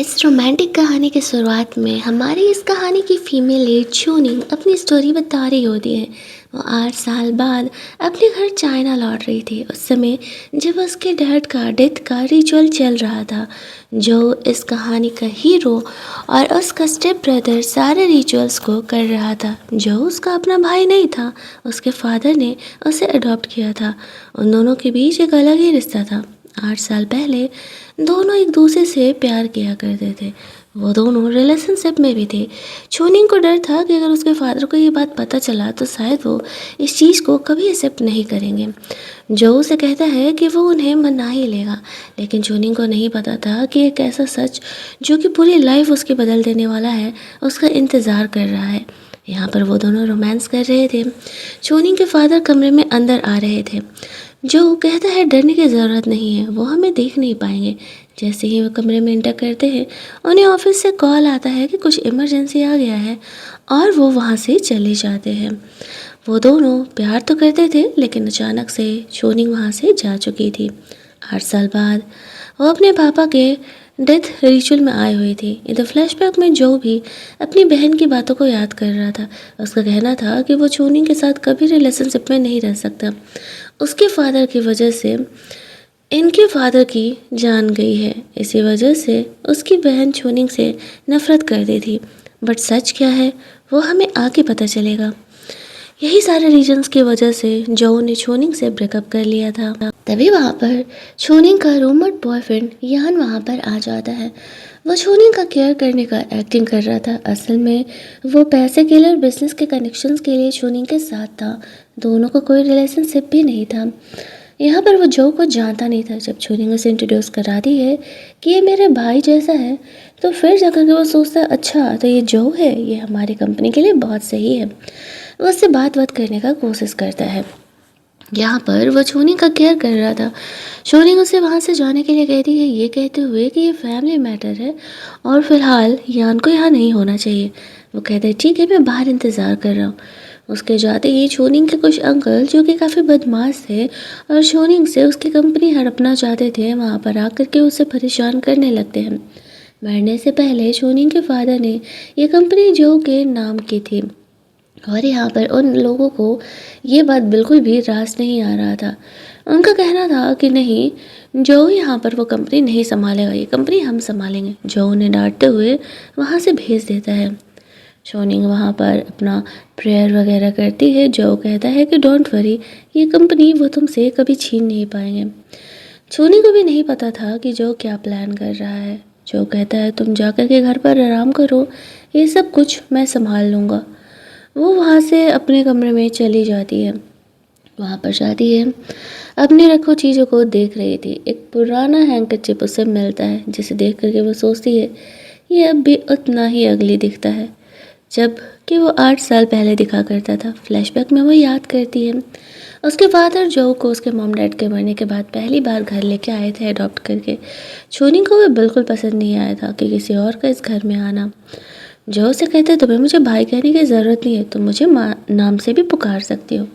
इस रोमांटिक कहानी की शुरुआत में हमारी इस कहानी की फीमेल लीड चूनी अपनी स्टोरी बता रही होती है। वो 8 साल बाद अपने घर चाइना लौट रही थी, उस समय जब उसके डैड का डेथ का रिचुअल चल रहा था। जो इस कहानी का हीरो और उसका स्टेप ब्रदर सारे रिचुअल्स को कर रहा था। जो उसका अपना भाई नहीं था, उसके फादर ने उसे अडॉप्ट किया था। उन दोनों के बीच एक अलग ही रिश्ता था। 8 साल पहले दोनों एक दूसरे से प्यार किया करते थे। वो दोनों रिलेशनशिप में भी थे। छोनिंग को डर था कि अगर उसके फादर को ये बात पता चला तो शायद वो इस चीज़ को कभी एक्सेप्ट नहीं करेंगे। जो उसे कहता है कि वो उन्हें मना ही लेगा, लेकिन छोनिंग को नहीं पता था कि एक ऐसा सच जो कि पूरी लाइफ उसकी बदल देने वाला है, उसका इंतज़ार कर रहा है। यहाँ पर वो दोनों रोमांस कर रहे थे। छोनिंग के फादर कमरे में अंदर आ रहे थे। जो कहता है डरने की ज़रूरत नहीं है, वो हमें देख नहीं पाएंगे। जैसे ही वो कमरे में एंटर करते हैं, उन्हें ऑफिस से कॉल आता है कि कुछ इमरजेंसी आ गया है और वो वहाँ से चले जाते हैं। वो दोनों प्यार तो करते थे, लेकिन अचानक से छोनिंग वहाँ से जा चुकी थी। 8 साल बाद वो अपने पापा के डेथ रिचुअल में आई हुई थी। इधर फ्लैशबैक में जो भी अपनी बहन की बातों को याद कर रहा था। उसका कहना था कि वो छोनिंग के साथ कभी रिलेशनशिप में नहीं रह सकता। उसके फादर की वजह से इनके फादर की जान गई है। इसी वजह से उसकी बहन छोनिंग से नफरत करती थी। बट सच क्या है वो हमें आगे पता चलेगा। यही सारे रीजंस की वजह से जो ने छोनिंग से ब्रेकअप कर लिया था। तभी वहाँ पर छोनिंग का रूममेट बॉयफ्रेंड यान वहाँ पर आ जाता है। वो छोनिंग का केयर करने का एक्टिंग कर रहा था। असल में वो पैसे के लिए और बिजनेस के कनेक्शंस के लिए छोनिंग के साथ था। दोनों को कोई रिलेशनशिप भी नहीं था। यहाँ पर वो जो को जानता नहीं था। जब छोनिंग उसे इंट्रोड्यूस कराती है कि ये मेरे भाई जैसा है, तो फिर जाकर के वो सोचता है अच्छा तो ये जो है ये हमारी कंपनी के लिए बहुत सही है। वो उससे बात करने का कोशिश करता है। यहाँ पर वो छोनिंग का केयर कर रहा था। छोनिंग उसे वहाँ से जाने के लिए कहती है, ये कहते हुए कि ये फैमिली मैटर है और फिलहाल यान को यहाँ नहीं होना चाहिए। वो कहते हैं ठीक है, मैं बाहर इंतज़ार कर रहा हूँ। उसके जाते ही छोनिंग के कुछ अंकल जो कि काफ़ी बदमाश थे और छोनिंग से उसकी कंपनी हड़पना चाहते थे, वहाँ पर आकर के उसे परेशान करने लगते हैं। मरने से पहले छोनिंग के फादर ने ये कंपनी जो के नाम की थी और यहाँ पर उन लोगों को ये बात बिल्कुल भी रास नहीं आ रहा था। उनका कहना था कि नहीं, जो यहाँ पर वो कंपनी नहीं संभालेगा, ये कंपनी हम संभालेंगे। जो उन्हें डांटते हुए वहाँ से भेज देता है। छोनिंग वहाँ पर अपना प्रेयर वगैरह करती है। जो कहता है कि डोंट वरी, ये कंपनी वो तुमसे कभी छीन नहीं पाएंगे। छोनिंग को भी नहीं पता था कि जो क्या प्लान कर रहा है। जो कहता है तुम जाकर के घर पर आराम करो, ये सब कुछ मैं संभाल लूँगा। वो वहाँ से अपने कमरे में चली जाती है। वहाँ पर जाती है, अपनी रखो चीज़ों को देख रही थी। एक पुराना हैंकरचिप उसे मिलता है, जिसे देख करके वो सोचती है ये अब भी उतना ही अगली दिखता है जब कि वो 8 साल पहले दिखा करता था। फ्लैशबैक में वो याद करती है उसके फादर जो को उसके मॉम डैड के मरने के बाद पहली बार घर लेके आए थे अडॉप्ट करके। छोनी को वो बिल्कुल पसंद नहीं आया था कि किसी और का इस घर में आना। जो उसे कहते तुम्हें मुझे भाई कहने की ज़रूरत नहीं है, तुम मुझे माँ नाम से भी पुकार सकती हो।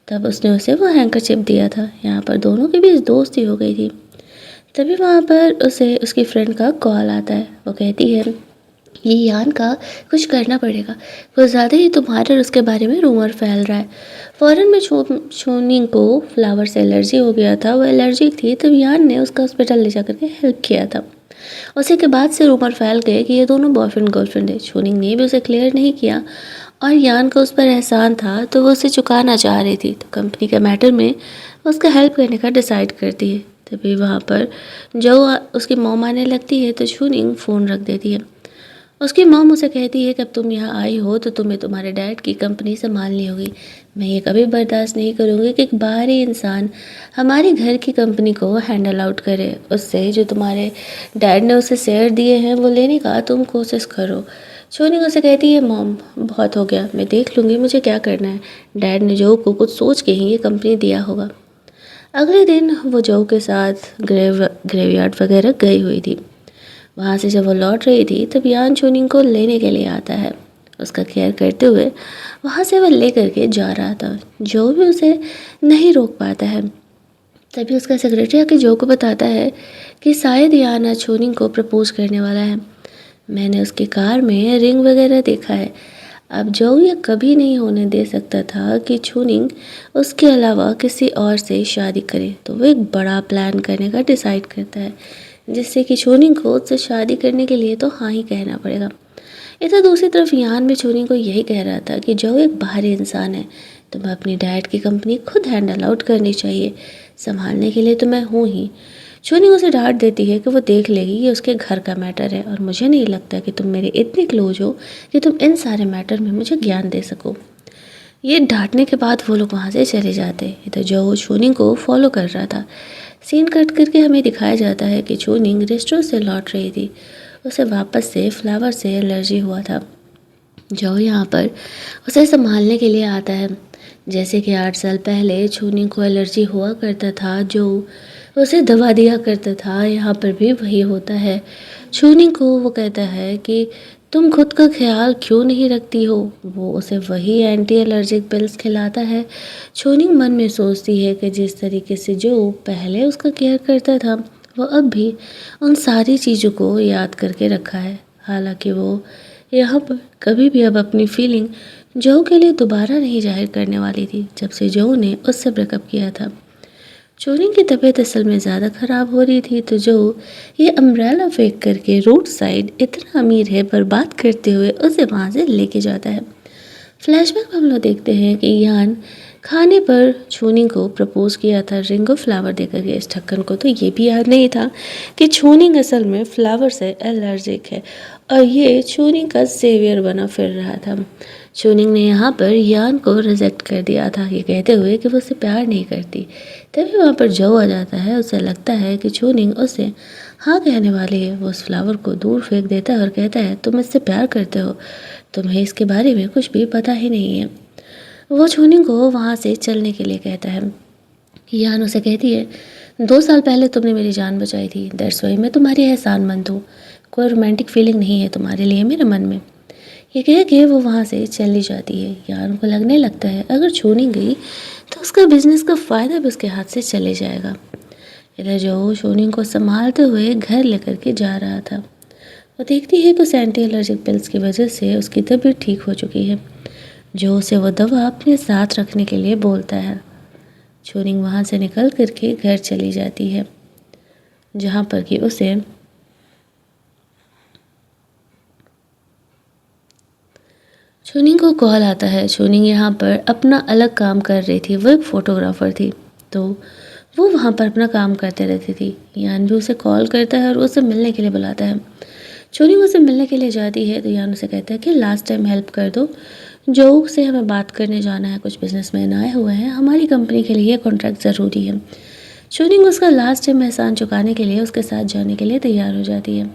तब उसने उसे वो हैंकरचिप दिया था। यहाँ पर दोनों के बीच दोस्ती हो गई थी। तभी वहाँ पर उसे उसकी फ्रेंड का कॉल आता है। वो कहती है ये यान का कुछ करना पड़ेगा, कुछ ज़्यादा ही तुम्हारे और उसके बारे में रूमर फैल रहा है। फ़ौरन में छोनिंग को फ्लावर से एलर्जी हो गया था, वो एलर्जिक थी। तब यान ने उसका हॉस्पिटल ले जाकर के हेल्प किया था। उसी के बाद से रूमर फैल गए कि ये दोनों बॉयफ्रेंड गर्लफ्रेंड है। छोनिंग ने भी उसे क्लियर नहीं किया और यान का उस पर एहसान था तो वो उसे चुकाना चाह रही थी। तो कंपनी के मैटर में उसका हेल्प करने का डिसाइड करती है। तभी वहाँ पर जो उसकी मॉम आने लगती है तो छोनिंग फ़ोन रख देती है। उसकी मॉम उसे कहती है कि अब तुम यहाँ आई हो तो तुम्हें तुम्हारे डैड की कंपनी संभालनी होगी। मैं ये कभी बर्दाश्त नहीं करूँगी कि एक बाहरी इंसान हमारे घर की कंपनी को हैंडल आउट करे। उससे जो तुम्हारे डैड ने उसे शेयर दिए हैं वो लेने का तुम कोशिश करो। छोनिंग उसे कहती है मॉम बहुत हो गया, मैं देख लूँगी मुझे क्या करना है। डैड ने जो को कुछ सोच के ही ये कंपनी दिया होगा। अगले दिन वो जो के साथ ग्रेवयार्ड वगैरह गई हुई थी। वहाँ से जब वो लौट रही थी तब यान छोनिंग को लेने के लिए आता है। उसका केयर करते हुए वहाँ से वो ले करके जा रहा था। जो भी उसे नहीं रोक पाता है। तभी उसका सेक्रेटरी आके जो को बताता है कि शायद यान आज छोनिंग को प्रपोज करने वाला है। मैंने उसकी कार में रिंग वगैरह देखा है। अब जो ये कभी नहीं होने दे सकता था कि छोनिंग उसके अलावा किसी और से शादी करे, तो वो एक बड़ा प्लान करने का डिसाइड करता है, जिससे कि छोनिंग को उससे शादी करने के लिए तो हाँ ही कहना पड़ेगा। इधर दूसरी तरफ यान भी छोनी को यही कह रहा था कि जो एक बाहरी इंसान है, तुम्हें अपनी डैड की कंपनी खुद हैंडल आउट करनी चाहिए, संभालने के लिए तो मैं हूँ ही। छोनी उसे डांट देती है कि वो देख लेगी, ये उसके घर का मैटर है और मुझे नहीं लगता कि तुम मेरे इतने क्लोज हो कि तुम इन सारे मैटर में मुझे ज्ञान दे सको। ये डांटने के बाद वो लोग वहाँ से चले जाते। इधर जो छोनिंग को फॉलो कर रहा था, सीन कट करके हमें दिखाया जाता है कि छोनिंग रेस्टोरेंट से लौट रही थी। उसे वापस से फ्लावर से एलर्जी हुआ था। जो यहाँ पर उसे संभालने के लिए आता है। जैसे कि 8 साल पहले छोनिंग को एलर्जी हुआ करता था, जो उसे दवा दिया करता था, यहाँ पर भी वही होता है। छोनिंग को वो कहता है कि तुम खुद का ख्याल क्यों नहीं रखती हो। वो उसे वही एंटी एलर्जिक पिल्स खिलाता है। छोनिंग मन में सोचती है कि जिस तरीके से जो पहले उसका केयर करता था, वो अब भी उन सारी चीज़ों को याद करके रखा है। हालांकि वो यहाँ पर कभी भी अब अपनी फीलिंग जो के लिए दोबारा नहीं जाहिर करने वाली थी, जब से जो ने उससे ब्रेकअप किया था। चोरी की तबीयत असल में ज़्यादा ख़राब हो रही थी, तो जो ये अम्ब्रेला फेंक करके रोड साइड इतना अमीर है पर बात करते हुए उसे वहाँ से लेके जाता है। फ्लैशबैक में हम लोग देखते हैं कि यान खाने पर छोनिंग को प्रपोज किया था रिंग ऑफ फ्लावर देकर के। इस ढक्कन को तो ये भी याद नहीं था कि छोनिंग असल में फ्लावर से एलर्जिक है और ये छोनिंग का सेवियर बना फिर रहा था। छोनिंग ने यहाँ पर यान को रिजेक्ट कर दिया था, ये कहते हुए कि वो उससे प्यार नहीं करती। तभी वहाँ पर जो आ जाता है, उसे लगता है कि छोनिंग उससे हाँ कहने वाली है। वो उस फ्लावर को दूर फेंक देता है और कहता है तुम इससे प्यार करते हो, तुम्हें इसके बारे में कुछ भी पता ही नहीं है। वो छोनिंग को वहाँ से चलने के लिए कहता है। यान उसे कहती है 2 साल पहले तुमने मेरी जान बचाई थी, दैट्स वाई मैं तुम्हारी एहसानमंद हूँ। कोई रोमांटिक फीलिंग नहीं है तुम्हारे लिए मेरे मन में। ये कह के वो वहाँ से चली जाती है। यान को लगने लगता है अगर छोनी गई तो उसका बिजनेस का फ़ायदा भी उसके हाथ से चले जाएगा। इधर जो छोनी को संभालते हुए घर लेकर के जा रहा था, वो देखती है कि उस एंटी एलर्जिक पिल्स की वजह से उसकी तबीयत ठीक हो चुकी है। जो उसे वो दवा अपने साथ रखने के लिए बोलता है। छोनिंग वहाँ से निकल करके घर चली जाती है, जहाँ पर कि उसे छोनिंग को कॉल आता है। छोनिंग यहाँ पर अपना अलग काम कर रही थी, वो एक फ़ोटोग्राफ़र थी, तो वो वहाँ पर अपना काम करते रहती थी। यान भी उसे कॉल करता है और उसे मिलने के लिए बुलाता है। छोनिंग उसे मिलने के लिए जाती है तो यान उसे कहता है कि लास्ट टाइम हेल्प कर दो, जो से हमें बात करने जाना है, कुछ बिजनेसमैन आए हुए हैं, हमारी कंपनी के लिए कॉन्ट्रैक्ट ज़रूरी है। छोनिंग उसका लास्ट टाइम एहसान चुकाने के लिए उसके साथ जाने के लिए तैयार हो जाती है।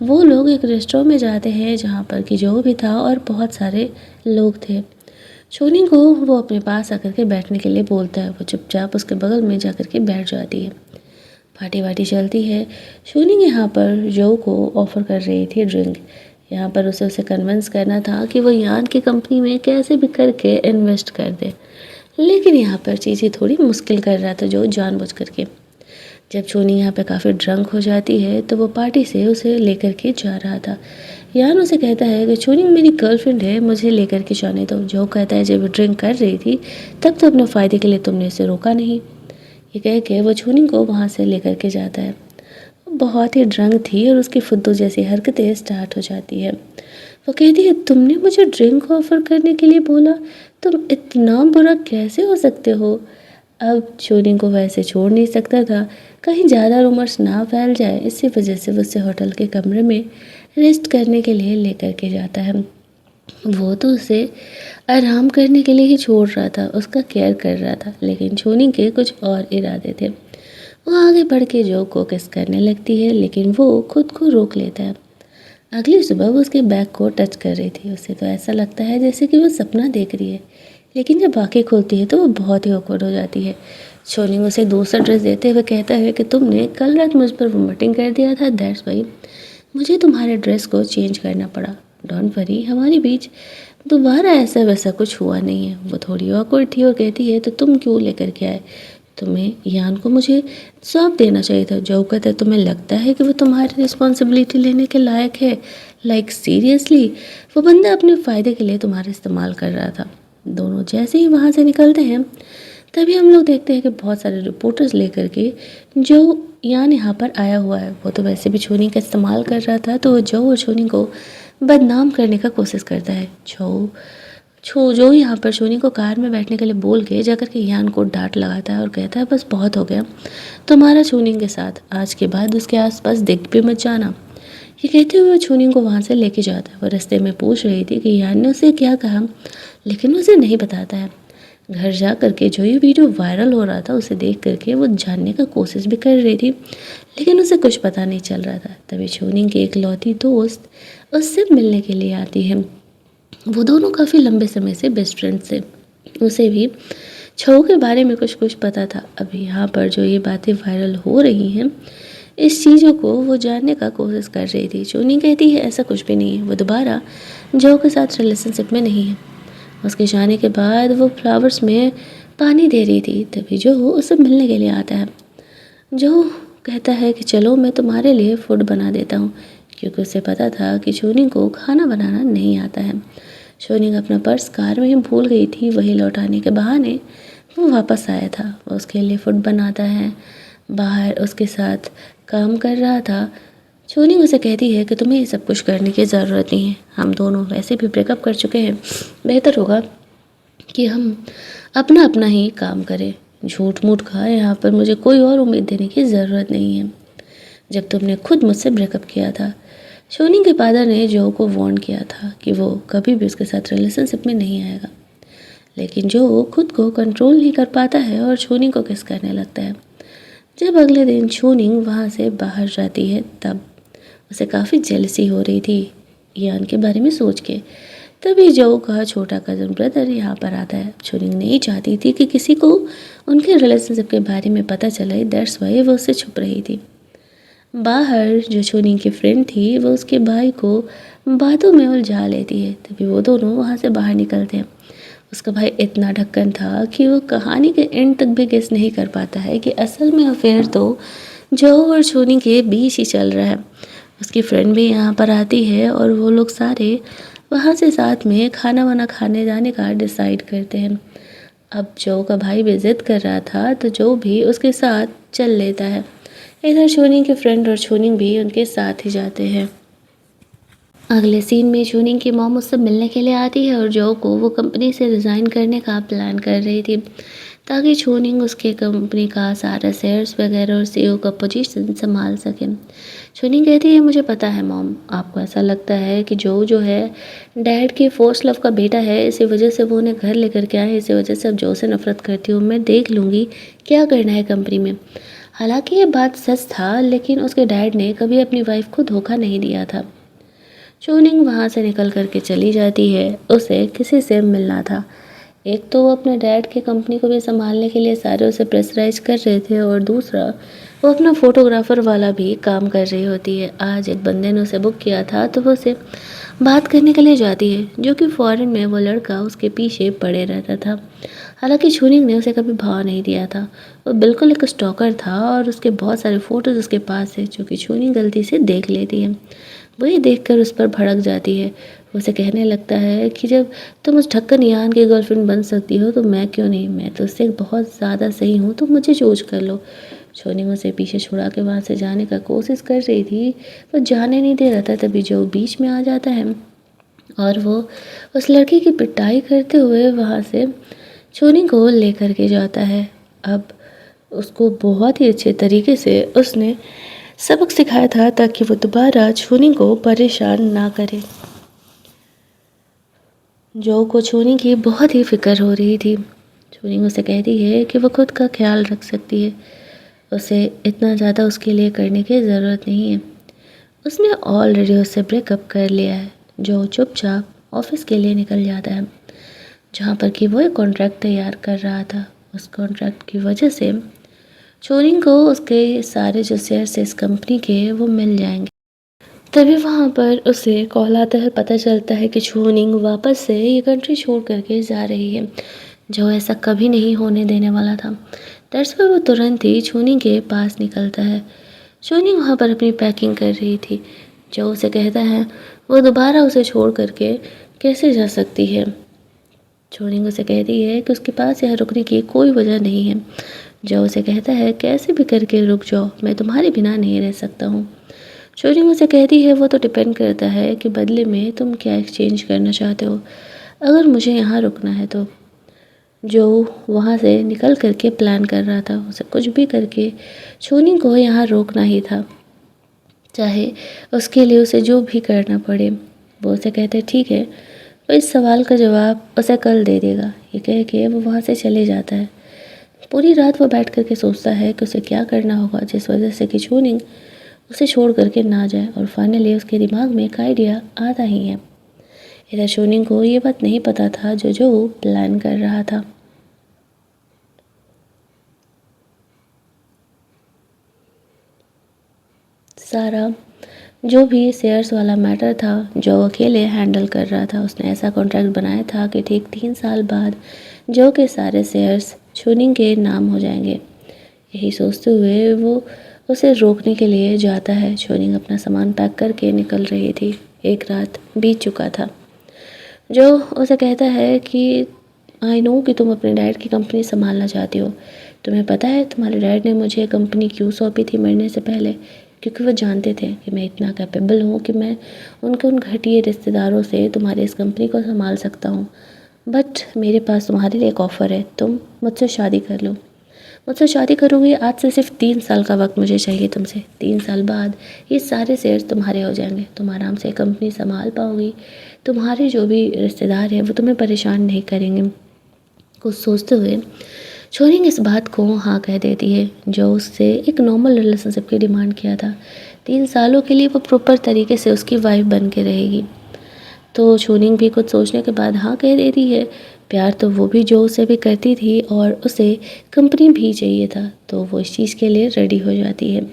वो लोग एक रेस्टोरेंट में जाते हैं जहाँ पर कि जो भी था और बहुत सारे लोग थे। छोनिंग को वो अपने पास आकर के बैठने के लिए बोलता है। वो चुपचाप उसके बगल में जाकर के बैठ जाती है। पार्टी वार्टी चलती है। छोनिंग यहाँ पर जो को ऑफ़र कर रही थी ड्रिंक। यहाँ पर उसे कन्विंस करना था कि वो यान की कंपनी में कैसे भी करके इन्वेस्ट कर दे, लेकिन यहाँ पर चीज़ें थोड़ी मुश्किल कर रहा था जो जानबूझ करके। जब छोनी यहाँ पे काफ़ी ड्रंक हो जाती है तो वो पार्टी से उसे लेकर के जा रहा था। यान उसे कहता है कि छोनी मेरी गर्लफ्रेंड है, मुझे लेकर के जाने दो। जो कहता है जब वो ड्रिंक कर रही थी तब तो अपने फ़ायदे के लिए तुमने इसे रोका नहीं। ये कह के वो छोनी को वहाँ से लेकर के जाता है। वो बहुत ही ड्रंक थी और उसकी फुद्दू जैसी हरकतें स्टार्ट हो जाती है। वो कहती है तुमने मुझे ड्रिंक ऑफ़र करने के लिए बोला, तुम इतना बुरा कैसे हो सकते हो। अब छोनी को वैसे छोड़ नहीं सकता था, कहीं ज़्यादा रूमर्स ना फैल जाए, इसी वजह से वो उसे होटल के कमरे में रेस्ट करने के लिए लेकर के जाता है। वो तो उसे आराम करने के लिए ही छोड़ रहा था, उसका केयर कर रहा था, लेकिन छोनी के कुछ और इरादे थे। वो आगे बढ़ के जो को किस करने लगती है, लेकिन वो खुद को रोक लेता है। अगली सुबह वो उसके बैग को टच कर रही थी। उसे तो ऐसा लगता है जैसे कि वो सपना देख रही है, लेकिन जब आँखें खोलती है तो वो बहुत ही ऑकवर्ड हो जाती है। छोनिंग उसे दूसरा ड्रेस देते हुए कहता है कि तुमने कल रात मुझ पर वोमिटिंग कर दिया था, दैट्स वाई मुझे तुम्हारे ड्रेस को चेंज करना पड़ा। डोंट वरी, हमारे बीच दोबारा ऐसा वैसा कुछ हुआ नहीं है। वो थोड़ी ऑकवर्ड थी और कहती है तो तुम क्यों लेकर के आए, तुम्हें यान को मुझे सौंप देना चाहिए था। जो कहता है तुम्हें लगता है कि वो तुम्हारी रिस्पॉन्सिबिलिटी लेने के लायक है? लाइक सीरियसली, वो बंदा अपने फ़ायदे के लिए तुम्हारा इस्तेमाल कर रहा था। दोनों जैसे ही वहाँ से निकलते हैं तभी हम लोग देखते हैं कि बहुत सारे रिपोर्टर्स लेकर के जो यान यहाँ पर आया हुआ है। वो तो वैसे भी छोनी का इस्तेमाल कर रहा था, तो वो जो और छोनी को बदनाम करने का कोशिश करता है। जो यहाँ पर छोनी को कार में बैठने के लिए बोल के जाकर के यान को डांट लगाता है और कहता है बस बहुत हो गया तुम्हारा छोनी के साथ, आज के बाद उसके आसपास दिख भी मत जाना। ये कहते हुए वो छोनी को वहाँ से लेके जाता है। वो रास्ते में पूछ रही थी कि यान ने उसे क्या कहा, लेकिन उसे नहीं बताता है। घर जा करके जो ये वीडियो वायरल हो रहा था उसे देख करके वो जानने का कोशिश भी कर रही थी, लेकिन उसे कुछ पता नहीं चल रहा था। तभी छोनी की इकलौती दोस्त उससे मिलने के लिए आती है। वो दोनों काफ़ी लंबे समय से बेस्ट फ्रेंड्स थे। उसे भी छऊ के बारे में कुछ कुछ पता था। अभी यहाँ पर जो ये बातें वायरल हो रही हैं, इस चीज़ों को वो जानने का कोशिश कर रही थी। चुनी कहती है ऐसा कुछ भी नहीं है, वो दोबारा जो के साथ रिलेशनशिप में नहीं है। उसके जाने के बाद वो फ्लावर्स में पानी दे रही थी, तभी जो उसे मिलने के लिए आता है। जो कहता है कि चलो मैं तुम्हारे लिए फूड बना देता हूँ, क्योंकि उसे पता था कि शोनी को खाना बनाना नहीं आता है। शोनी अपना पर्स कार में ही भूल गई थी, वही लौटाने के बहाने वो वापस आया था। वो उसके लिए फूड बनाता है, बाहर उसके साथ काम कर रहा था। शोनी उसे कहती है कि तुम्हें ये सब कुछ करने की ज़रूरत नहीं है, हम दोनों वैसे भी ब्रेकअप कर चुके हैं, बेहतर होगा कि हम अपना अपना ही काम करें। झूठ मूठ का यहाँ पर मुझे कोई और उम्मीद देने की ज़रूरत नहीं है, जब तुमने खुद मुझसे ब्रेकअप किया था। शोनी के फादर ने जो को वार्न किया था कि वो कभी भी उसके साथ रिलेशनशिप में नहीं आएगा, लेकिन जो खुद को कंट्रोल नहीं कर पाता है और शोनी को किस करने लगता है। जब अगले दिन शोनी वहाँ से बाहर जाती है तब उसे काफ़ी जेलसी हो रही थी यान के बारे में सोच के। तभी जो का छोटा कज़न ब्रदर यहाँ पर आता है। शोनी नहीं चाहती थी कि किसी को उनके रिलेशनशिप के बारे में पता चले, दैट्स वाई वो उससे छुप रही थी। बाहर जो शोनी की फ्रेंड थी वो उसके भाई को बातों में उलझा लेती है। तभी वो दोनों वहाँ से बाहर निकलते हैं। उसका भाई इतना ढक्कन था कि वो कहानी के एंड तक भी गेस नहीं कर पाता है कि असल में अफेयर तो जो और शोनी के बीच ही चल रहा है। उसकी फ्रेंड भी यहाँ पर आती है और वो लोग सारे वहाँ से साथ में खाना वाना खाने जाने का डिसाइड करते हैं। अब जो का भाई भी जिद कर रहा था तो जो भी उसके साथ चल लेता है। इधर शोनी के फ्रेंड और शोनी भी उनके साथ ही जाते हैं। अगले सीन में शोनी की मॉम उससे मिलने के लिए आती है और जो को वो कंपनी से रिज़ाइन करने का प्लान कर रही थी, ताकि छोनिंग उसके कंपनी का सारा शेयर्स वगैरह और सीईओ का पोजीशन संभाल सके। छोनिंग कहती है मुझे पता है मॉम, आपको ऐसा लगता है कि जो है डैड की फोर्स लव का बेटा है, इसी वजह से वो उन्हें घर लेकर के आए, इसी वजह से अब जो से नफरत करती हूँ। मैं देख लूँगी क्या करना है कंपनी में। हालांकि ये बात सच था, लेकिन उसके डैड ने कभी अपनी वाइफ को धोखा नहीं दिया था। चूनिंग वहाँ से निकल करके चली जाती है। उसे किसी से मिलना था। एक तो वो अपने डैड की कंपनी को भी संभालने के लिए सारे उसे प्रेशराइज कर रहे थे, और दूसरा वो अपना फोटोग्राफर वाला भी काम कर रही होती है। आज एक बंदे ने उसे बुक किया था तो वो उसे बात करने के लिए जाती है, जो कि फ़ॉरेन में वो लड़का उसके पीछे पड़े रहता था। हालांकि छूनिंग ने उसे कभी भाव नहीं दिया था। वो बिल्कुल एक स्टॉकर था और उसके बहुत सारे फ़ोटोज़ उसके पास है, जो कि छूनिंग गलती से देख लेती है। वही देखकर उस पर भड़क जाती है। उसे कहने लगता है कि जब तुम उस ढक्कन यान की गर्लफ्रेंड बन सकती हो तो मैं क्यों नहीं, मैं तो उससे बहुत ज़्यादा सही हूँ, तो मुझे चूज कर लो। छोनी उसे पीछे छुड़ा के वहाँ से जाने का कोशिश कर रही थी, वो जाने नहीं दे रहा था। तभी जो बीच में आ जाता है और वो उस लड़की की पिटाई करते हुए वहाँ से छोनी को लेकर के जाता है। अब उसको बहुत ही अच्छे तरीके से उसने सबक सिखाया था ताकि वो दोबारा छोनी को परेशान ना करे। जो को छोनी की बहुत ही फिक्र हो रही थी। छोनी उसे कहती है कि वो खुद का ख्याल रख सकती है, उसे इतना ज़्यादा उसके लिए करने की ज़रूरत नहीं है। उसने ऑलरेडी उससे ब्रेकअप कर लिया है। जो चुपचाप ऑफिस के लिए निकल जाता है, जहाँ पर कि वो एक कॉन्ट्रैक्ट तैयार कर रहा था। उस कॉन्ट्रैक्ट की वजह से छोनिंग को उसके सारे जो शेयर्स इस कंपनी के वो मिल जाएंगे। तभी वहाँ पर उसे कॉल आता है, पता चलता है कि छोनिंग वापस से ये कंट्री छोड़ करके जा रही है, जो ऐसा कभी नहीं होने देने वाला था। दरअसल वो तुरंत ही छोनी के पास निकलता है। छोनी वहाँ पर अपनी पैकिंग कर रही थी। जो उसे कहता है वो दोबारा उसे छोड़ करके कैसे जा सकती है। छोनी उसे कहती है कि उसके पास यहाँ रुकने की कोई वजह नहीं है। जो उसे कहता है कैसे भी करके रुक जाओ, मैं तुम्हारे बिना नहीं रह सकता हूँ। छोनी उसे कहती है वो तो डिपेंड करता है कि बदले में तुम क्या एक्सचेंज करना चाहते हो। अगर मुझे यहाँ रुकना है तो। जो वहाँ से निकल करके प्लान कर रहा था, उसे कुछ भी करके छोनी को यहाँ रोकना ही था, चाहे उसके लिए उसे जो भी करना पड़े। वो उसे कहते ठीक है, वो इस सवाल का जवाब उसे कल दे देगा। ये कह के वो वहाँ से चले जाता है। पूरी रात वो बैठ करके सोचता है कि उसे क्या करना होगा जिस वजह से कि छोनिंग उसे छोड़ करके ना जाए, और फाइनली उसके दिमाग में एक आइडिया आता ही है। इधर छोनिंग को ये बात नहीं पता था जो प्लान कर रहा था। सारा जो भी शेयर्स वाला मैटर था जो अकेले हैंडल कर रहा था, उसने ऐसा कॉन्ट्रैक्ट बनाया था कि ठीक 3 साल बाद जो के सारे शेयर्स छोनिंग के नाम हो जाएंगे। यही सोचते हुए वो उसे रोकने के लिए जाता है। छोनिंग अपना सामान पैक करके निकल रही थी। एक रात बीत चुका था। जो उसे कहता है कि आई नो कि तुम अपने डैड की कंपनी संभालना चाहती हो। तुम्हें पता है तुम्हारे डैड ने मुझे कंपनी क्यों सौंपी थी मरने से पहले? क्योंकि वो जानते थे कि मैं इतना कैपेबल हूँ कि मैं उनके उन घटिया रिश्तेदारों से तुम्हारी इस कंपनी को संभाल सकता हूँ। बट मेरे पास तुम्हारे लिए एक ऑफ़र है, तुम मुझसे शादी कर लो। मुझसे शादी करोगे, आज से सिर्फ 3 साल का वक्त मुझे चाहिए तुमसे। 3 साल बाद ये सारे शेयर्स तुम्हारे हो जाएंगे, तुम आराम से कंपनी संभाल पाओगी, तुम्हारे जो भी रिश्तेदार हैं वो तुम्हें परेशान नहीं करेंगे। कुछ सोचते हुए छोरिंग इस बात को हाँ कह देती है। जो उससे एक नॉर्मल रिलेशनशिप की डिमांड किया था, 3 सालों के लिए वो प्रॉपर तरीके से उसकी वाइफ बन के रहेगी। तो छोनिंग भी कुछ सोचने के बाद हाँ कह देती है। प्यार तो वो भी जो उसे भी करती थी और उसे कंपनी भी चाहिए था, तो वो इस चीज़ के लिए रेडी हो जाती है।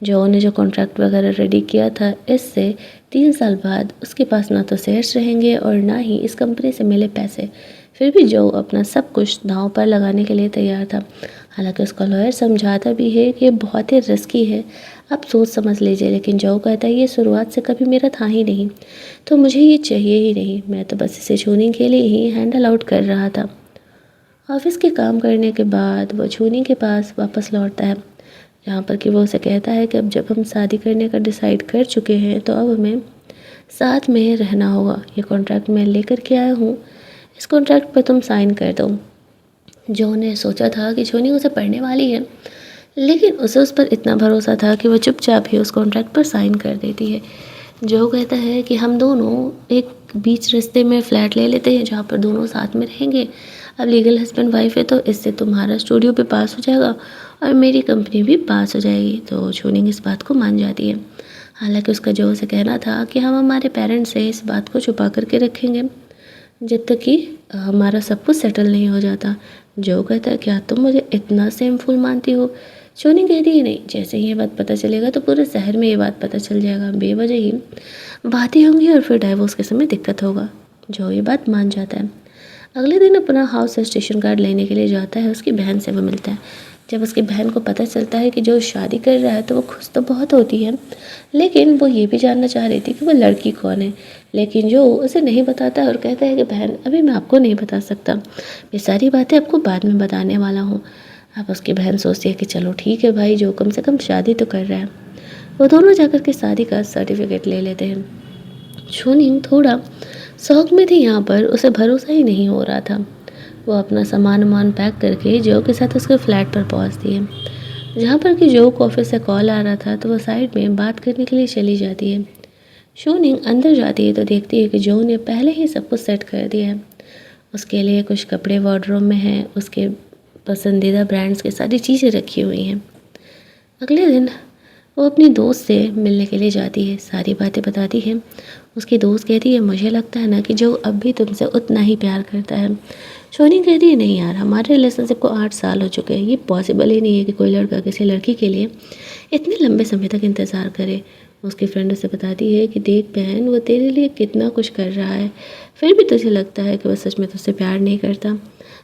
जो ने जो कॉन्ट्रैक्ट वगैरह रेडी किया था, इससे 3 साल बाद उसके पास ना तो शेयर्स रहेंगे और ना ही इस कंपनी से मिले पैसे। फिर भी जो अपना सब कुछ दांव पर लगाने के लिए तैयार था। हालांकि उसका लॉयर समझाता भी है कि ये बहुत ही रिस्की है, आप सोच समझ लीजिए, लेकिन जो कहता है ये शुरुआत से कभी मेरा था ही नहीं, तो मुझे ये चाहिए ही नहीं, मैं तो बस इसे छूने के लिए ही हैंडल आउट कर रहा था। ऑफिस के काम करने के बाद वो छूनी के पास वापस लौटता है, जहाँ पर कि वो उसे कहता है कि अब जब हम शादी करने का डिसाइड कर चुके हैं तो अब हमें साथ में रहना होगा। ये कॉन्ट्रैक्ट मैं लेकर के आया हूँ, इस कॉन्ट्रैक्ट पर तुम साइन कर दो। जो ने सोचा था कि छोनी उसे पढ़ने वाली है, लेकिन उसे उस पर इतना भरोसा था कि वह चुपचाप ही उस कॉन्ट्रैक्ट पर साइन कर देती है। जो कहता है कि हम दोनों एक बीच रास्ते में फ़्लैट ले लेते हैं जहाँ पर दोनों साथ में रहेंगे। अब लीगल हस्बैंड वाइफ है तो इससे तुम्हारा स्टूडियो भी पास हो जाएगा और मेरी कंपनी भी पास हो जाएगी। तो छोनिंग इस बात को मान जाती है। हालांकि उसका जो उसे कहना था कि हम हमारे पेरेंट्स से इस बात को छुपा करके रखेंगे जब तक कि हमारा सब कुछ सेटल नहीं हो जाता। जो कहता है क्या तुम मुझे इतना सेम फुल मानती हो? छोनी कहती है नहीं, जैसे ही ये बात पता चलेगा तो पूरे शहर में ये बात पता चल जाएगा, बेवजह ही बातें होंगी और फिर डाइवोर्स के समय दिक्कत होगा। जो ये बात मान जाता है। अगले दिन अपना हाउस स्टेशन कार्ड लेने के लिए जाता है, उसकी बहन से वो मिलता है। जब उसकी बहन को पता चलता है कि जो शादी कर रहा है तो वो खुश तो बहुत होती है, लेकिन वो ये भी जानना चाह रही थी कि वो लड़की कौन है। लेकिन जो उसे नहीं बताता और कहता है कि बहन अभी मैं आपको नहीं बता सकता, मैं सारी बातें आपको बाद में बताने वाला हूँ। अब उसकी बहन सोचती है कि चलो ठीक है भाई, जो कम से कम शादी तो कर रहा है। वो दोनों जाकर के शादी का सर्टिफिकेट ले लेते हैं। छूनिंग थोड़ा शौक में थी यहाँ पर, उसे भरोसा ही नहीं हो रहा था। वो अपना सामान वामान पैक करके जो के साथ उसके फ्लैट पर पहुँचती है, जहाँ पर कि जो को ऑफिस से कॉल आ रहा था, तो वो साइड में बात करने के लिए चली जाती है। शूनिंग अंदर जाती है तो देखती है कि जो ने पहले ही सब कुछ सेट कर दिया है। उसके लिए कुछ कपड़े वार्डरोब में हैं, उसके पसंदीदा ब्रांड्स की सारी चीज़ें रखी हुई हैं। अगले दिन वो अपनी दोस्त से मिलने के लिए जाती है, सारी बातें बताती है। उसकी दोस्त कहती है मुझे लगता है ना कि जो अब भी तुमसे उतना ही प्यार करता है। शोनी कहती है नहीं यार, हमारे रिलेशनशिप को 8 साल हो चुके हैं, ये पॉसिबल ही नहीं है कि कोई लड़का किसी लड़की के लिए इतने लंबे समय तक इंतज़ार करे। उसकी फ्रेंड उसे बताती है कि देख बहन, वो तेरे लिए कितना कुछ कर रहा है, फिर भी तुझे लगता है कि वो सच में तुझसे प्यार नहीं करता।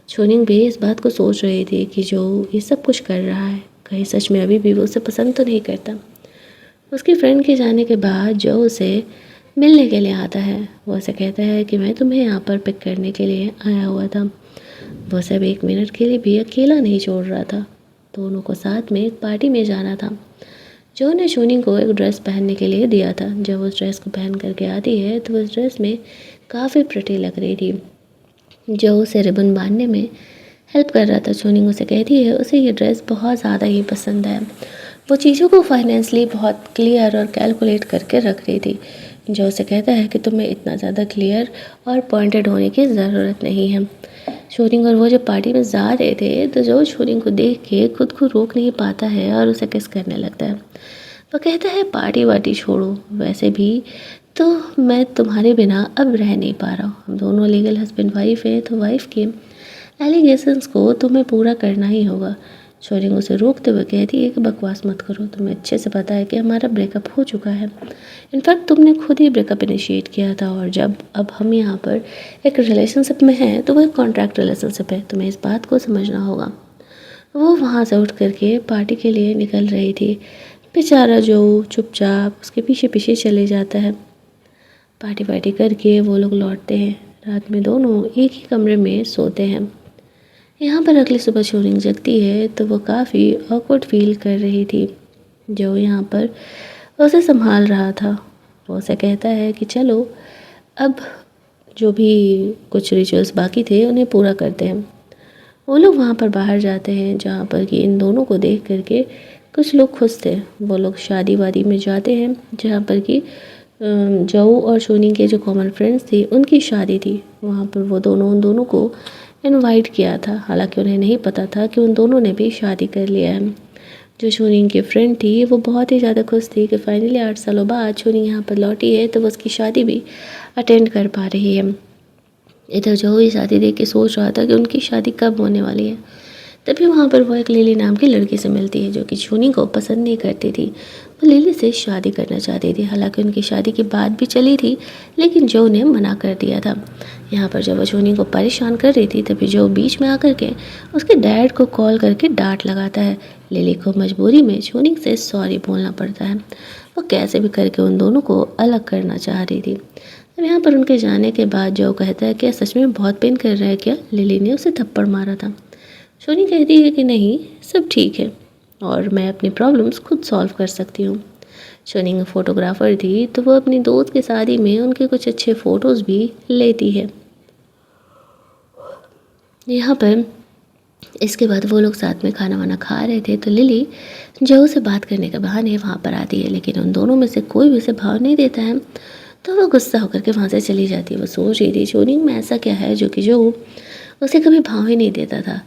छोनिंग भी इस बात को सोच रही थी कि जो ये सब कुछ कर रहा है, कहीं सच में अभी भी वो उसे पसंद तो नहीं करता। उसकी फ्रेंड के जाने के बाद जो उसे मिलने के लिए आता है, वो उसे कहता है कि मैं तुम्हें यहाँ पर पिक करने के लिए आया हुआ था। वो सब 1 मिनट के लिए भी अकेला नहीं छोड़ रहा था। दोनों को साथ में एक पार्टी में जाना था। जो ने शोनिंग को एक ड्रेस पहनने के लिए दिया था। जब उस ड्रेस को पहन करके आती है तो उस ड्रेस में काफ़ी प्रिटी लग रही थी। जो उसे रिबन बांधने में हेल्प कर रहा था, शोनिंग उसे कहती है उसे ये ड्रेस बहुत ज़्यादा ही पसंद है। वो चीज़ों को फाइनेंशली बहुत क्लियर और कैलकुलेट करके रख रही थी। जो उसे कहता है कि तुम्हें इतना ज़्यादा क्लियर और पॉइंटेड होने की ज़रूरत नहीं है। शोनिंग और वो जब पार्टी में जा रहे थे तो जो शोनिंग को देख के खुद को रोक नहीं पाता है और उसे किस करने लगता है। वो कहता है पार्टी वार्टी छोड़ो, वैसे भी तो मैं तुम्हारे बिना अब रह नहीं पा रहा हूँ। हम दोनों लीगल हस्बैंड वाइफ है, तो वाइफ के एलिगेशंस को तुम्हें पूरा करना ही होगा। शोनिंग उसे रोकते हुए कहती है कि बकवास मत करो, तुम्हें अच्छे से पता है कि हमारा ब्रेकअप हो चुका है। इनफैक्ट तुमने खुद ही ब्रेकअप इनिशिएट किया था, और जब अब हम यहाँ पर एक रिलेशनशिप में हैं तो वो एक कॉन्ट्रैक्ट रिलेशनशिप है, तुम्हें इस बात को समझना होगा। वो वहाँ से उठ करके पार्टी के लिए निकल रही थी। बेचारा जो चुपचाप उसके पीछे पीछे चले जाता है। पार्टी वार्टी करके वो लोग लौटते हैं। रात में दोनों एक ही कमरे में सोते हैं। यहाँ पर अगली सुबह शोनिंग जगती है तो वो काफ़ी ऑकवर्ड फील कर रही थी। जो यहाँ पर उसे संभाल रहा था वो उसे कहता है कि चलो अब जो भी कुछ रिचुअल्स बाकी थे उन्हें पूरा करते हैं। वो लोग वहाँ पर बाहर जाते हैं जहाँ पर कि इन दोनों को देख करके कुछ लोग खुश थे। वो लोग शादी वादी में जाते हैं जहाँ पर कि जो और शोनिंग के जो कॉमन फ्रेंड्स थे उनकी शादी थी। वहाँ पर वो दोनों उन दोनों को इनवाइट किया था, हालांकि उन्हें नहीं पता था कि उन दोनों ने भी शादी कर लिया है। जो शोनिंग की फ्रेंड थी वो बहुत ही ज़्यादा खुश थी कि फाइनली 8 सालों बाद शोनिंग यहाँ पर लौटी है तो वो उसकी शादी भी अटेंड कर पा रही है। इधर जो ये शादी देख के सोच रहा था कि उनकी शादी कब होने वाली है। तभी वहाँ पर वो एक लिली नाम की लड़की से मिलती है जो कि शोनिंग को पसंद नहीं करती थी। वो लिली से शादी करना चाहती थी, हालांकि उनकी शादी की बात भी चली थी लेकिन जो ने मना कर दिया था। यहाँ पर जब वो शोनिंग को परेशान कर रही थी तभी जो बीच में आकर के उसके डैड को कॉल करके डांट लगाता है। लिली को मजबूरी में शोनिंग से सॉरी बोलना पड़ता है। वो कैसे भी करके उन दोनों को अलग करना चाह रही थी। अब यहाँ पर उनके जाने के बाद जो कहता है क्या सच में बहुत पेन कर रहा है क्या, लिली ने उसे थप्पड़ मारा था। शोनी कहती है कि नहीं, सब ठीक है और मैं अपनी प्रॉब्लम्स खुद सॉल्व कर सकती हूँ। शोनी फोटोग्राफ़र थी तो वो अपनी दोस्त की शादी में उनके कुछ अच्छे फ़ोटोज़ भी लेती है। यहाँ पर इसके बाद वो लोग साथ में खाना वाना खा रहे थे तो लिली जो से बात करने के बहाने वहाँ पर आती है, लेकिन उन दोनों में से कोई भी उसे भाव नहीं देता है तो वो गुस्सा होकर के वहाँ से चली जाती है। वो सोच रही थी शोनी में ऐसा क्या है जो कि जो उसे कभी भाव ही नहीं देता था।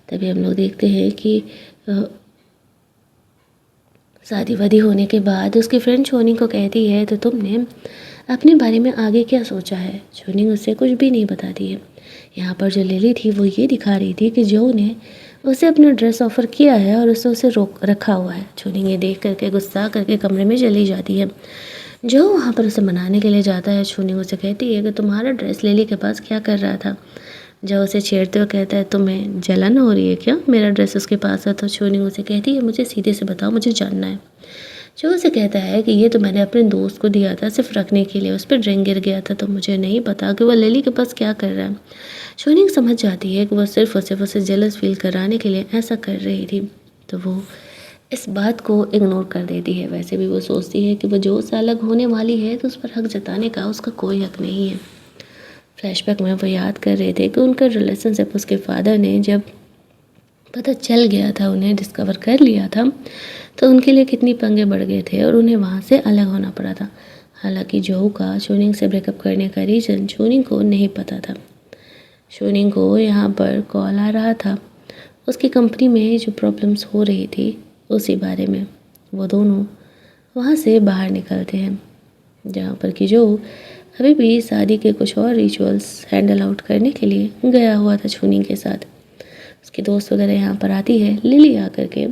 तभी हम लोग देखते हैं कि शादी वादी होने के बाद उसकी फ्रेंड शोनी को कहती है तो तुमने अपने बारे में आगे क्या सोचा है। शोनी उससे कुछ भी नहीं बताती है। यहाँ पर जो लिली थी वो ये दिखा रही थी कि जो ने उसे अपना ड्रेस ऑफ़र किया है और उसने उसे रोक रखा हुआ है। शोनी ये देख करके गुस्सा करके कमरे में चली जाती है। जो वहाँ पर उसे मनाने के लिए जाता है, शोनी उसे कहती है कि तुम्हारा ड्रेस लिली के पास क्या कर रहा था। जो उसे छेड़ते हुए कहता है तुम्हें जलन हो रही है क्या, मेरा ड्रेस उसके पास है। तो शोनी उसे कहती है मुझे सीधे से बताओ, मुझे जानना है। जो उसे कहता है कि ये तो मैंने अपने दोस्त को दिया था सिर्फ रखने के लिए, उस पर ड्रिंक गिर गया था तो मुझे नहीं पता कि वह लिली के पास क्या कर रहा है। शोनी समझ जाती है कि वह सिर्फ उसे जेलस फील कराने के लिए ऐसा कर रही थी, तो वो इस बात को इग्नोर कर देती है। वैसे भी वो सोचती है कि वो जो से अलग होने वाली है तो उस पर हक जताने का उसका कोई हक नहीं है। फ्लैशबैक में वो याद कर रहे थे कि उनका रिलेशनशिप उसके फादर ने जब पता चल गया था, उन्हें डिस्कवर कर लिया था, तो उनके लिए कितनी पंगे बढ़ गए थे और उन्हें वहाँ से अलग होना पड़ा था। हालांकि जो का शोनिंग से ब्रेकअप करने का रीज़न शोनिंग को नहीं पता था। शोनिंग को यहाँ पर कॉल आ रहा था उसकी कंपनी में जो प्रॉब्लम्स हो रही थी उसी बारे में। वो दोनों वहाँ से बाहर निकलते हैं जहाँ पर कि जो अभी भी शादी के कुछ और रिचुअल्स हैंडल आउट करने के लिए गया हुआ था शोनिंग के साथ। उसकी दोस्त वगैरह यहाँ पर आती है। लिली आकर के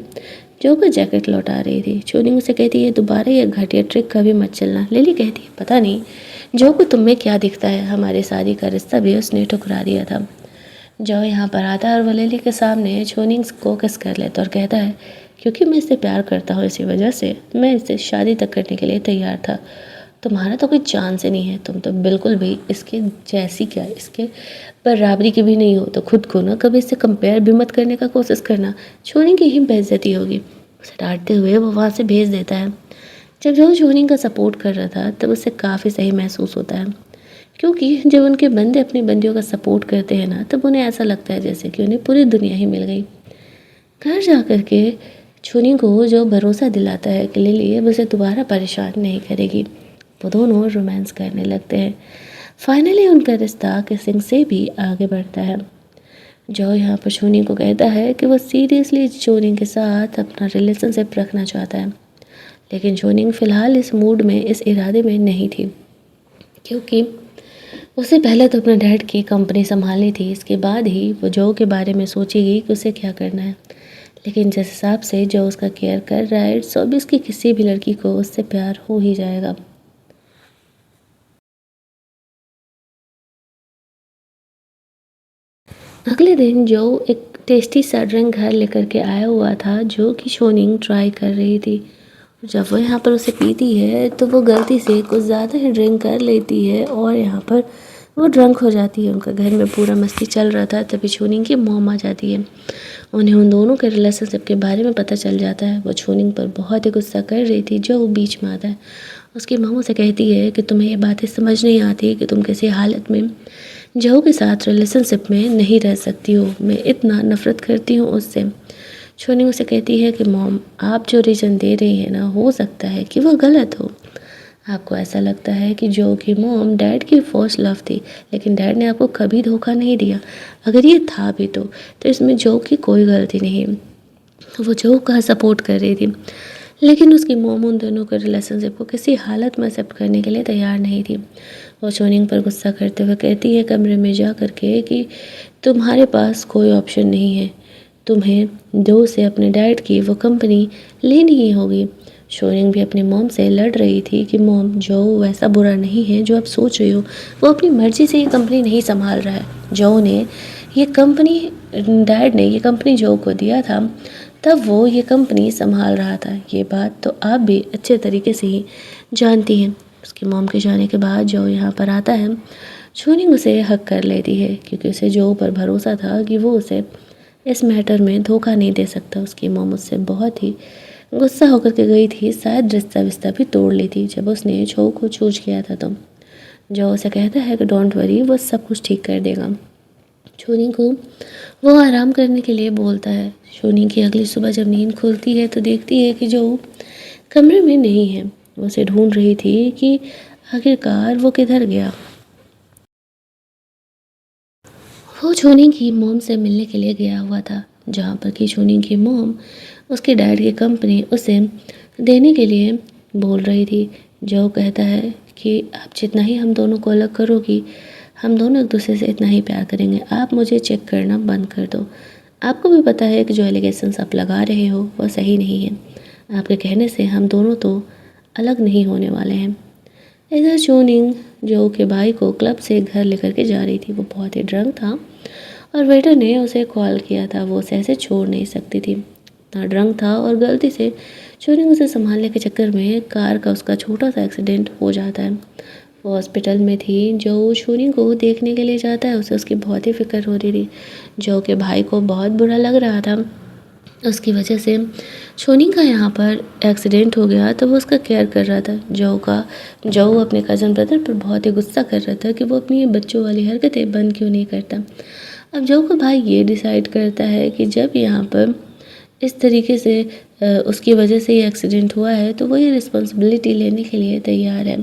जो को जैकेट लौटा रही थी। चोनिंग उसे कहती है दोबारा ये घटिया ट्रिक कभी मत चलना। लिली कहती है पता नहीं जो को तुम में क्या दिखता है, हमारी शादी का रिश्ता भी उसने ठुकरा दिया था। जो यहाँ पर आता है और वो लिली के सामने चोनिंग को किस कर लेता और कहता है क्योंकि मैं इससे प्यार करता हूँ, इसी वजह से मैं इससे शादी तक करने के लिए तैयार था। तुम्हारा तो कोई चांस ही नहीं है, तुम तो बिल्कुल भी इसके जैसी क्या इसके बराबरी की भी नहीं हो, तो खुद को ना कभी इससे कंपेयर भी मत करने का कोशिश करना, छोनी की ही बेइज्जती होगी। उसे डांटते हुए वो वहाँ से भेज देता है। जब जो छोनी का सपोर्ट कर रहा था तब उसे काफ़ी सही महसूस होता है, क्योंकि जब उनके बंदे अपनी बंदियों का सपोर्ट करते हैं ना तब उन्हें ऐसा लगता है जैसे कि उन्हें पूरी दुनिया ही मिल गई। घर जा कर के छोनी को जो भरोसा दिलाता है कि लिली अब उसे दोबारा परेशान नहीं करेगी। वो दोनों रोमांस करने लगते हैं। फाइनली उनका रिश्ता किसिंग से भी आगे बढ़ता है। जो यहाँ पर छोनी को कहता है कि वो सीरियसली छोनी के साथ अपना रिलेशनशिप रखना चाहता है, लेकिन छोनी फ़िलहाल इस मूड में, इस इरादे में नहीं थी, क्योंकि उसे पहले तो अपने डैड की कंपनी संभालनी थी, इसके बाद ही वो जो के बारे में सोचेगी कि उसे क्या करना है। लेकिन जिस हिसाब से जो उसका केयर कर रहा है, इट्स ऑब्वियस कि किसी भी लड़की को उससे प्यार हो ही जाएगा। अगले दिन जो एक टेस्टी सा ड्रिंक घर लेकर के आया हुआ था जो कि शोनिंग ट्राई कर रही थी। जब वो यहाँ पर उसे पीती है तो वो गलती से कुछ ज़्यादा ही ड्रिंक कर लेती है और यहाँ पर वो ड्रंक हो जाती है। उनका घर में पूरा मस्ती चल रहा था, तभी शोनिंग की मॉम आ जाती है। उन्हें उन दोनों के रिलेशनशिप के बारे में पता चल जाता है। वो शोनिंग पर बहुत ही गुस्सा कर रही थी, जो वो बीच में आता है। उसकी मॉम उसे कहती है कि तुम्हें ये बातें समझ नहीं आती कि तुम किसी हालत में जो के साथ रिलेशनशिप में नहीं रह सकती हो, मैं इतना नफ़रत करती हूँ उससे। छोनी उसे कहती है कि मॉम आप जो रीज़न दे रही हैं ना, हो सकता है कि वो गलत हो। आपको ऐसा लगता है कि जो की मॉम डैड की फर्स्ट लव थी, लेकिन डैड ने आपको कभी धोखा नहीं दिया। अगर ये था भी तो इसमें जो की कोई गलती नहीं। वो जो का सपोर्ट कर रही थी, लेकिन उसकी मॉम उन दोनों के रिलेशनशिप को किसी हालत में एक्सेप्ट करने के लिए तैयार नहीं थी। वो शोनिंग पर गुस्सा करते हुए कहती है कमरे में जा कर के कि तुम्हारे पास कोई ऑप्शन नहीं है, तुम्हें जो से अपने डैड की वो कंपनी लेनी ही होगी। शोनिंग भी अपनी मॉम से लड़ रही थी कि मॉम जो वैसा बुरा नहीं है जो आप सोच रही हो, वो अपनी मर्ज़ी से ये कंपनी नहीं संभाल रहा है। जो ने ये कंपनी डैड ने ये कंपनी जो को दिया था तब वो ये कंपनी संभाल रहा था, ये बात तो आप भी अच्छे तरीके से ही जानती हैं। उसकी मॉम के जाने के बाद जो यहाँ पर आता है, शोनिंग उसे हक कर लेती है क्योंकि उसे जो पर भरोसा था कि वो उसे इस मैटर में धोखा नहीं दे सकता। उसकी मॉम उससे बहुत ही गुस्सा होकर के गई थी, शायद रिश्ता विस्ता भी तोड़ ली थी जब उसने छो को चूज किया था। तो जो उसे कहता है कि डोंट वरी, वो सब कुछ ठीक कर देगा। शोनी को वो आराम करने के लिए बोलता है। शोनी की अगली सुबह जब नींद खुलती है तो देखती है कि जो कमरे में नहीं है। वो उसे ढूंढ रही थी कि आखिरकार वो किधर गया। वो छोनी की मोम से मिलने के लिए गया हुआ था, जहाँ पर कि छोनी की मोम उसके डैड की कंपनी उसे देने के लिए बोल रही थी। जो कहता है कि आप जितना ही हम दोनों को अलग करोगी, हम दोनों एक दूसरे से इतना ही प्यार करेंगे। आप मुझे चेक करना बंद कर दो। आपको भी पता है कि जो एलिगेशंस आप लगा रहे हो वो सही नहीं है। आपके कहने से हम दोनों तो अलग नहीं होने वाले हैं। इधर चूनिंग जो के भाई को क्लब से घर लेकर के जा रही थी। वो बहुत ही ड्रंक था और वेटर ने उसे कॉल किया था। वो उसे ऐसे छोड़ नहीं सकती थी, इतना ड्रंक था। और गलती से चूनिंग उसे संभालने के चक्कर में कार का उसका छोटा सा एक्सीडेंट हो जाता है। वो हॉस्पिटल में थी। जो चूनिंग को देखने के लिए जाता है, उसे उसकी बहुत ही फिक्र हो रही थी। जो के भाई को बहुत बुरा लग रहा था, उसकी वजह से छोनी का यहाँ पर एक्सीडेंट हो गया तो वो उसका केयर कर रहा था। जो अपने कज़न ब्रदर पर बहुत ही गुस्सा कर रहा था कि वो अपनी ये बच्चों वाली हरकतें बंद क्यों नहीं करता। अब जो का भाई ये डिसाइड करता है कि जब यहाँ पर इस तरीके से उसकी वजह से ये एक्सीडेंट हुआ है तो वो ये रिस्पॉन्सिबिलिटी लेने के लिए तैयार है।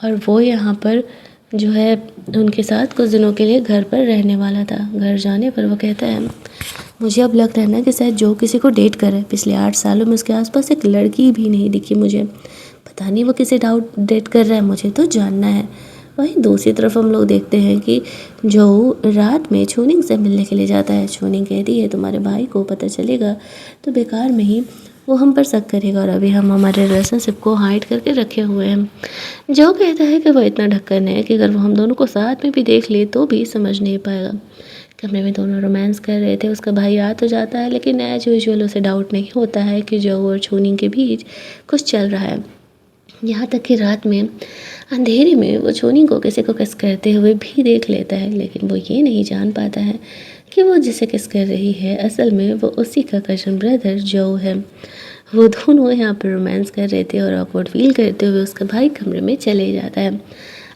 और वो यहाँ पर जो है उनके साथ कुछ दिनों के लिए घर पर रहने वाला था। घर जाने पर वो कहता है मुझे अब लगता है ना कि शायद जो किसी को डेट करे। पिछले 8 सालों में उसके आसपास एक लड़की भी नहीं दिखी मुझे। पता नहीं वो किसे डेट कर रहा है, मुझे तो जानना है। वहीं दूसरी तरफ हम लोग देखते हैं कि जो रात में चूनिंग से मिलने के लिए जाता है। चूनिंग कहती है तुम्हारे भाई को पता चलेगा तो बेकार में ही वो हम पर शक करेगा और अभी हम हमारे रिलेशनशिप को हाइड करके रखे हुए हैं। जो कहता है कि वो इतना ढक्कन है कि अगर वो हम दोनों को साथ में भी देख ले तो भी समझ नहीं पाएगा। कमरे में दोनों रोमांस कर रहे थे। उसका भाई आ तो जाता है लेकिन एज यूजुअल उसे डाउट नहीं होता है कि जो और छूनिंग के बीच कुछ चल रहा है। यहाँ तक कि रात में अंधेरे में वो छोनी को किसी को किस करते हुए भी देख लेता है, लेकिन वो ये नहीं जान पाता है कि वो जिसे किस कर रही है असल में वो उसी का कजन ब्रदर जो है। वो दोनों यहाँ पर रोमांस कर रहे थे और ऑकवर्ड फील करते हुए उसका भाई कमरे में चले जाता है।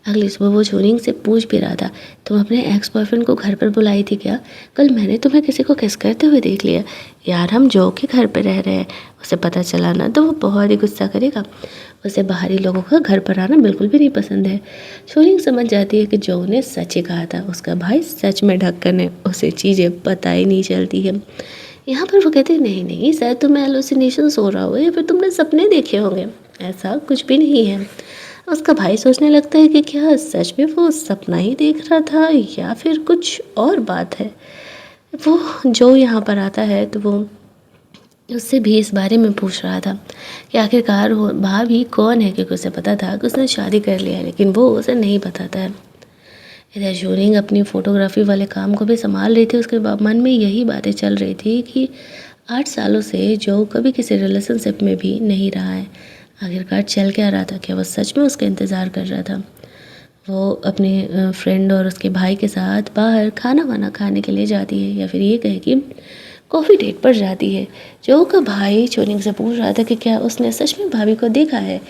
अगली सुबह वो छोनिंग से पूछ भी रहा था, तुम अपने एक्स बॉयफ्रेंड को घर पर बुलाई थी क्या? कल मैंने तुम्हें किसी को किस करते हुए देख लिया। यार हम जो के घर पर रह रहे हैं, उसे पता चला ना तो वो बहुत ही गुस्सा करेगा। उसे बाहरी लोगों का घर पर आना बिल्कुल भी नहीं पसंद है। छोनिंग समझ जाती है कि जो ने सच ही कहा था, उसका भाई सच में ढक्कन है, उसे चीज़ें पता ही नहीं चलती है। यहाँ पर वो कहते हैं नहीं नहीं शायद तुम्हें हेलुसिनेशंस हो रहा हो या फिर तुमने सपने देखे होंगे, ऐसा कुछ भी नहीं है। उसका भाई सोचने लगता है कि क्या सच में वो सपना ही देख रहा था या फिर कुछ और बात है। वो जो यहाँ पर आता है तो वो उससे भी इस बारे में पूछ रहा था कि आखिरकार वो भाभी कौन है, क्योंकि उसे पता था कि उसने शादी कर लिया है लेकिन वो उसे नहीं बताता है। इधर शूनिंग अपनी फ़ोटोग्राफी वाले काम को भी संभाल रही थी। उसके मन में यही बातें चल रही थी कि 8 सालों से जो कभी किसी रिलेशनशिप में भी नहीं रहा है, आखिरकार चल क्या रहा था? क्या वो सच में उसका इंतज़ार कर रहा था? वो अपने फ्रेंड और उसके भाई के साथ बाहर खाना वाना खाने के लिए जाती है या फिर ये कहे कि कॉफ़ी डेट पर जाती है। जो का भाई शोनिंग से पूछ रहा था कि क्या उसने सच में भाभी को देखा है।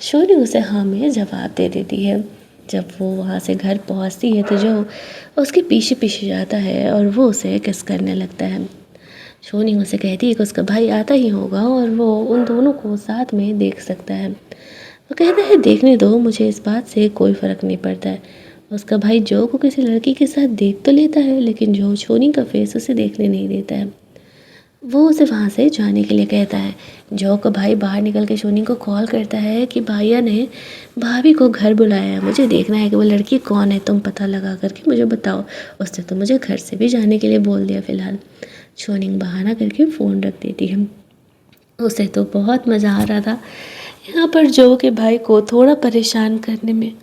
शोनिंग उसे हाँ में जवाब दे देती है। जब वो वहाँ से घर पहुँचती है तो जो उसके पीछे पीछे जाता है और वो उसे किस करने लगता है। शोनिंग उसे कहती है कि उसका भाई आता ही होगा और वो उन दोनों को साथ में देख सकता है। वो कहता है देखने दो, मुझे इस बात से कोई फ़र्क नहीं पड़ता है। उसका भाई जो को किसी लड़की के साथ देख तो लेता है लेकिन जो शोनिंग का फेस उसे देखने नहीं देता है। वो उसे वहाँ से जाने के लिए कहता है। जो का भाई बाहर निकल के शोनिंग को कॉल करता है कि भैया ने भाभी को घर बुलाया है, मुझे देखना है कि वो लड़की कौन है, तुम पता लगा करके मुझे बताओ। उसने तो मुझे घर से भी जाने के लिए बोल दिया फ़िलहाल। शोनिंग बहाना करके फ़ोन रख देती है। उसे तो बहुत मज़ा आ रहा था यहाँ पर जो के भाई को थोड़ा परेशान करने में।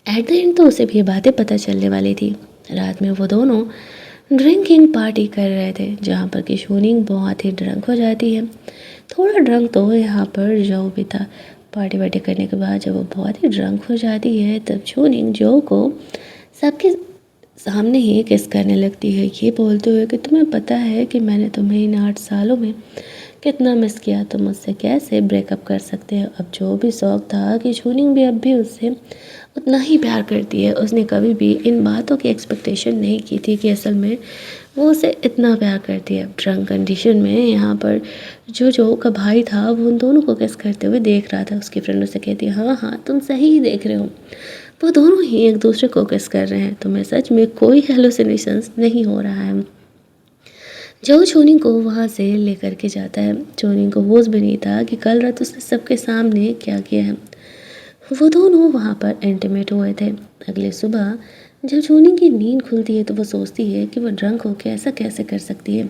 एट द एंड तो उसे भी ये बातें पता चलने वाली थी। रात में वो दोनों ड्रिंकिंग पार्टी कर रहे थे जहाँ पर कि शूनिंग बहुत ही ड्रंक हो जाती है। थोड़ा ड्रंक तो यहाँ पर जो भी था। पार्टी वार्टी करने के बाद जब वो बहुत ही ड्रंक हो जाती है तब शूनिंग जो को सबके सामने ही किस करने लगती है, ये बोलते हुए कि तुम्हें पता है कि मैंने तुम्हें इन 8 सालों में कितना मिस किया, तुम मुझसे कैसे ब्रेकअप कर सकते हो। अब जो भी शौक था कि शूनिंग भी अब भी उससे उतना ही प्यार करती है। उसने कभी भी इन बातों की एक्सपेक्टेशन नहीं की थी कि असल में वो उसे इतना प्यार करती है। ड्रंक कंडीशन में यहाँ पर जो का भाई था वो उन दोनों को किस करते हुए देख रहा था। उसकी फ्रेंड उसे कहती है हाँ हाँ तुम सही ही देख रहे हो, वो दोनों ही एक दूसरे को किस कर रहे हैं, तुम्हें सच में कोई हेलुसिनेशंस नहीं हो रहा है। जो छोनी को वहाँ से लेकर के जाता है। छोनी को होश भी नहीं था कि कल रात उसने सबके सामने क्या किया है। वो दोनों वहाँ पर इंटीमेट हुए थे। अगले सुबह जब छोनी की नींद खुलती है तो वो सोचती है कि वो ड्रंक होकर ऐसा कैसे कर सकती है।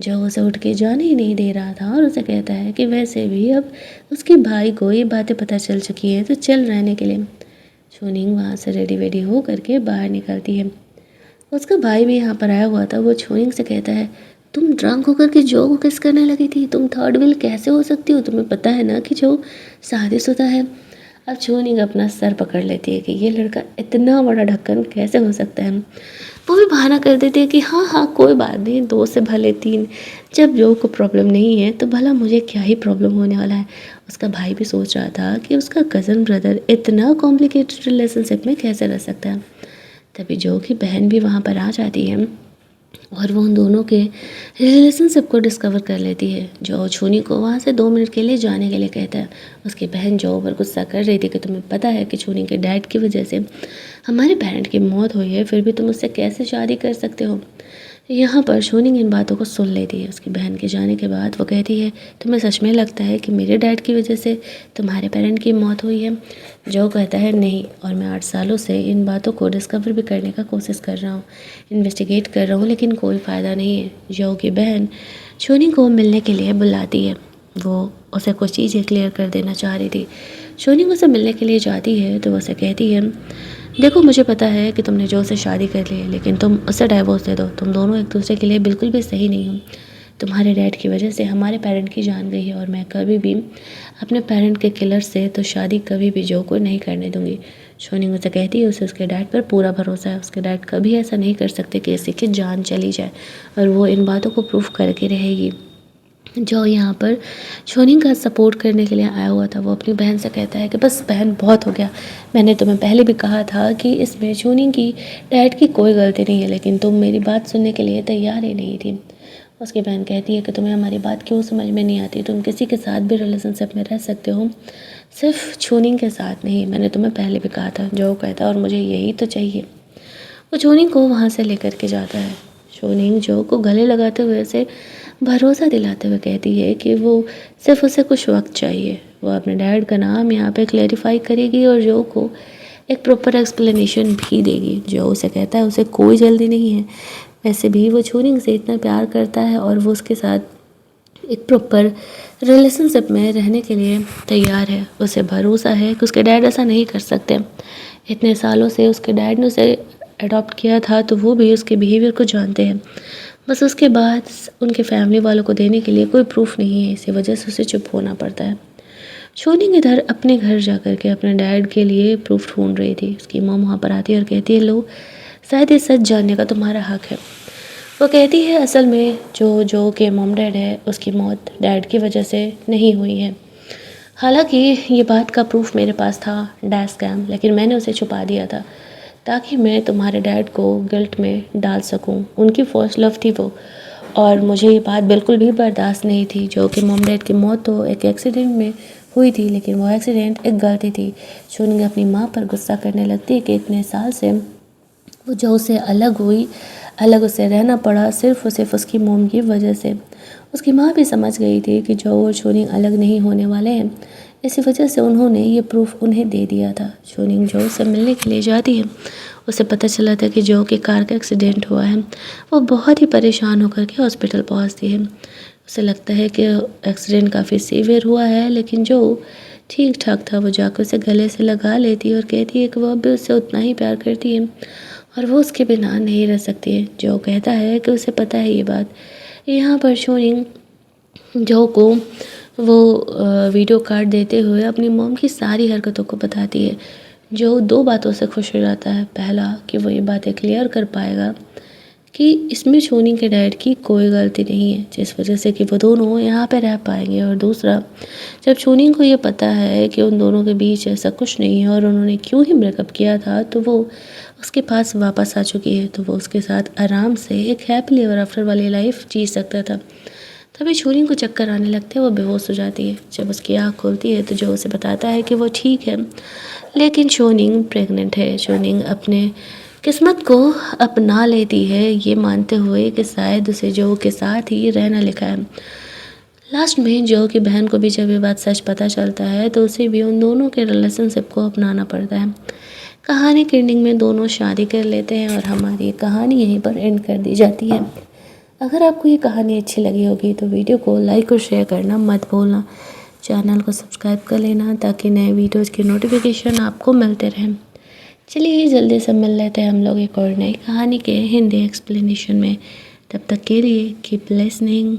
जो उसे उठ के जाने ही नहीं दे रहा था और उसे कहता है कि वैसे भी अब उसके भाई को ये बातें पता चल चुकी है तो चल रहने के लिए। छोनिंग वहाँ से रेडी वेडी हो करके बाहर निकलती है। उसका भाई भी यहाँ पर आया हुआ था। वो छोनिंग से कहता है तुम ड्रंक होकर के जो को किस करने लगी थी, तुम थर्ड व्हील कैसे हो सकती हो, तुम्हें पता है ना कि जो शादीशुदा है। अब छोनिंग अपना सर पकड़ लेती है कि ये लड़का इतना बड़ा ढक्कन कैसे हो सकता है। वो भी बहाना कर देती है कि हाँ हाँ कोई बात नहीं, 2 से भले 3, जब जो को प्रॉब्लम नहीं है तो भला मुझे क्या ही प्रॉब्लम होने वाला है। उसका भाई भी सोच रहा था कि उसका कज़न ब्रदर इतना कॉम्प्लिकेटेड रिलेशनशिप में कैसे रह सकता है। तभी जो की बहन भी वहाँ पर आ जाती है और वो उन दोनों के रिलेशनशिप को डिस्कवर कर लेती है। जो छोनी को वहाँ से 2 मिनट के लिए जाने के लिए कहता है। उसकी बहन जो पर गुस्सा कर रही थी कि तुम्हें पता है कि छोनी के डैड की वजह से हमारे पेरेंट की मौत हुई है, फिर भी तुम उससे कैसे शादी कर सकते हो। यहाँ पर शोनिंग इन बातों को सुन लेती है। उसकी बहन के जाने के बाद वो कहती है, तुम्हें सच में लगता है कि मेरे डैड की वजह से तुम्हारे पेरेंट की मौत हुई है? जो कहता है नहीं, और मैं 8 सालों से इन बातों को डिस्कवर भी करने का कोशिश कर रहा हूँ, इन्वेस्टिगेट कर रहा हूँ, लेकिन कोई फ़ायदा नहीं है। जो की बहन शोनिंग को मिलने के लिए बुलाती है। वो उसे कुछ चीज़ें क्लियर कर देना चाह रही थी। शोनिंग उसे मिलने के लिए जाती है तो वो उसे कहती है, देखो मुझे पता है कि तुमने जो से शादी कर ली है, लेकिन तुम उससे डाइवोर्स दे दो। तुम दोनों एक दूसरे के लिए बिल्कुल भी सही नहीं हो। तुम्हारे डैड की वजह से हमारे पेरेंट की जान गई है, और मैं कभी भी अपने पेरेंट के किलर से तो शादी कभी भी जो को नहीं करने दूंगी। शोनिंग उसे कहती है उसे उसके डैड पर पूरा भरोसा है। उसके डैड कभी ऐसा नहीं कर सकते कि किसी की जान चली जाए, और वो इन बातों को प्रूफ करके रहेगी। जो यहाँ पर शोनिंग का सपोर्ट करने के लिए आया हुआ था, वो अपनी बहन से कहता है कि बस बहन बहुत हो गया। मैंने तुम्हें पहले भी कहा था कि इसमें शोनिंग की डैड की कोई गलती नहीं है, लेकिन तुम मेरी बात सुनने के लिए तैयार ही नहीं थी। उसकी बहन कहती है कि तुम्हें हमारी बात क्यों समझ में नहीं आती? तुम किसी के साथ भी रिलेशनशिप में रह सकते हो, सिर्फ शोनिंग के साथ नहीं। मैंने तुम्हें पहले भी कहा था। जो कहता और मुझे यही तो चाहिए। वो शोनिंग को वहाँ से लेकर के जाता है। शोनिंग जो को गले लगाते हुए उसे भरोसा दिलाते हुए कहती है कि वो सिर्फ उसे कुछ वक्त चाहिए। वो अपने डैड का नाम यहाँ पे क्लैरिफाई करेगी और जो को एक प्रॉपर एक्सप्लेनेशन भी देगी। जो उसे कहता है उसे कोई जल्दी नहीं है। वैसे भी वो शोनिंग से इतना प्यार करता है और वो उसके साथ एक प्रॉपर रिलेशनशिप में रहने के लिए तैयार है। उसे भरोसा है कि उसके डैड ऐसा नहीं कर सकते। इतने सालों से उसके डैड ने उसे अडॉप्ट किया था, तो वो भी उसके बिहेवियर को जानते हैं। बस उसके बाद उनके फैमिली वालों को देने के लिए कोई प्रूफ नहीं है, इसी वजह से उसे चुप होना पड़ता है। शोनिंग इधर अपने घर जाकर के अपने डैड के लिए प्रूफ ढूंढ रही थी। उसकी मॉम वहाँ पर आती है और कहती है, लो शायद ये सच जानने का तुम्हारा हक है। वो कहती है असल में जो के मॉम डैड है, उसकी मौत डैड की वजह से नहीं हुई है। हालांकि ये बात का प्रूफ मेरे पास था, डैश कैम, लेकिन मैंने उसे छुपा दिया था ताकि मैं तुम्हारे डैड को गिल्ट में डाल सकूं। उनकी फर्स्ट लव थी वो, और मुझे ये बात बिल्कुल भी बर्दाश्त नहीं थी। जो कि मॉम डैड की मौत तो एक एक्सीडेंट में हुई थी, लेकिन वो एक्सीडेंट एक गलती थी। शोनिंग अपनी माँ पर गुस्सा करने लगती है कि इतने साल से वो जो से अलग हुई, अलग उसे रहना पड़ा सिर्फ और सिर्फ उसकी मोम की वजह से। उसकी माँ भी समझ गई थी कि जो और शोनिंग अलग नहीं होने वाले हैं, इसी वजह से उन्होंने ये प्रूफ उन्हें दे दिया था। शोनिंग जो से मिलने के लिए जाती है, उसे पता चला था कि जो के कार का एक्सीडेंट हुआ है। वो बहुत ही परेशान होकर के हॉस्पिटल पहुंचती है। उसे लगता है कि एक्सीडेंट काफ़ी सीवियर हुआ है, लेकिन जो ठीक ठाक था। वो जाकर उसे गले से लगा लेती है और कहती है कि वो अब भी उससे उतना ही प्यार करती है और वो उसके बिना नहीं रह सकती है। जो कहता है कि उसे पता है ये बात। यहाँ पर शोनिंग जो को वो वीडियो कार्ड देते हुए अपनी मॉम की सारी हरकतों को बताती है। जो दो बातों से खुश हो जाता है। पहला कि वो ये बातें क्लियर कर पाएगा कि इसमें शोनिंग के डैड की कोई गलती नहीं है, जिस वजह से कि वो दोनों यहाँ पे रह पाएंगे। और दूसरा, जब शोनिंग को ये पता है कि उन दोनों के बीच ऐसा कुछ नहीं है और उन्होंने क्यों ही ब्रेकअप किया था, तो वो उसके पास वापस आ चुकी है, तो वो उसके साथ आराम से एक हैप्पीली एवर आफ्टर वाली लाइफ जी सकता था। तभी शोनिंग को चक्कर आने लगते हैं, वो बेहोश हो जाती है। जब उसकी आँख खुलती है तो जो उसे बताता है कि वो ठीक है, लेकिन शोनिंग प्रेग्नेंट है। शोनिंग अपने किस्मत को अपना लेती है, ये मानते हुए कि शायद उसे जो के साथ ही रहना लिखा है। लास्ट में जो की बहन को भी जब ये बात सच पता चलता है, तो उसे भी उन दोनों के रिलेशनशिप को अपनाना पड़ता है। कहानी के एंडिंग में दोनों शादी कर लेते हैं और हमारी कहानी यहीं पर एंड कर दी जाती है। अगर आपको ये कहानी अच्छी लगी होगी तो वीडियो को लाइक और शेयर करना मत भूलना। चैनल को सब्सक्राइब कर लेना ताकि नए वीडियोज़ के नोटिफिकेशन आपको मिलते रहें। चलिए जल्दी से मिल लेते हैं हम लोग एक और नई कहानी के हिंदी एक्सप्लेनेशन में। तब तक के लिए कीप लिसनिंग।